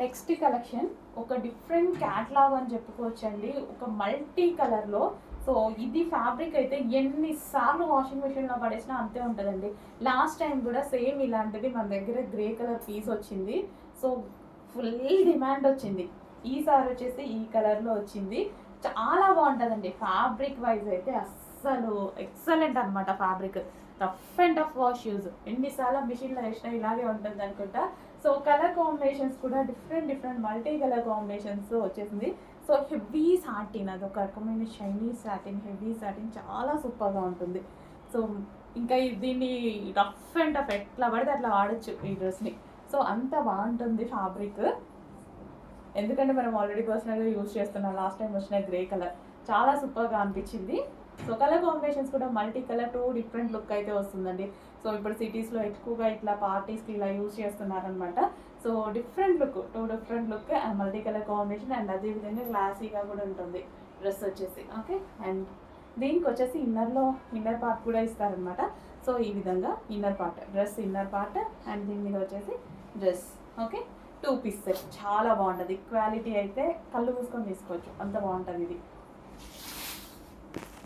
Next collection ఒక different catalogue అని చెప్పుకోవచ్చండి. ఒక మల్టీ కలర్లో. సో ఇది ఫ్యాబ్రిక్ అయితే ఎన్నిసార్లు వాషింగ్ మెషిన్లో పడేసినా అంతే ఉంటుందండి. లాస్ట్ టైం కూడా సేమ్ ఇలాంటిది మన దగ్గర గ్రే కలర్ పీస్ వచ్చింది. సో ఫుల్ డిమాండ్ వచ్చింది. ఈసారి వచ్చేసి ఈ కలర్లో వచ్చింది. చాలా బాగుంటుందండి ఫ్యాబ్రిక్ వైజ్ అయితే. అస్సలు ఎక్సలెంట్ అనమాట fabric. Tough and tough wash use. ఎన్నిసార్లు మిషన్లో వేసినా ఇలాగే ఉంటుంది అనుకుంటా. సో కలర్ కాంబినేషన్స్ కూడా డిఫరెంట్ మల్టీ కలర్ కాంబినేషన్స్ వచ్చేసింది. సో హెవీ సాటిన్, అది ఒక రకమైన షైనీ సాటిన్, హెవీ సాటిన్, చాలా సూపర్గా ఉంటుంది. సో ఇంకా దీన్ని రఫ్ అండ్ టఫ్ ఎట్లా పడితే అట్లా వాడచ్చు ఈ డ్రెస్ని. సో అంత బాగుంటుంది ఫ్యాబ్రిక్. ఎందుకంటే మనం ఆల్రెడీ పర్సనల్గా యూజ్ చేస్తున్నాం. లాస్ట్ టైం వచ్చిన గ్రే కలర్ చాలా సూపర్గా అనిపించింది. సో కలర్ కాంబినేషన్స్ కూడా మల్టీ కలర్, 2 డిఫరెంట్ లుక్ అయితే వస్తుందండి. సో ఇప్పుడు సిటీస్లో ఎక్కువగా ఇట్లా పార్టీస్కి ఇలా యూజ్ చేస్తున్నారనమాట. So different look, 2 different look and multi colour combination, and అదేవిధంగా క్లాసీగా కూడా ఉంటుంది డ్రెస్ వచ్చేసి. ఓకే, అండ్ దీనికి వచ్చేసి ఇన్నర్ పార్ట్ కూడా ఇస్తారనమాట. సో ఈ విధంగా inner part, dress inner part, and దీని మీద వచ్చేసి డ్రెస్. ఓకే, 2 పీస్ సెట్ చాలా బాగుంటుంది. క్వాలిటీ అయితే కళ్ళు మూసుకొని తీసుకోవచ్చు, అంత బాగుంటుంది ఇది.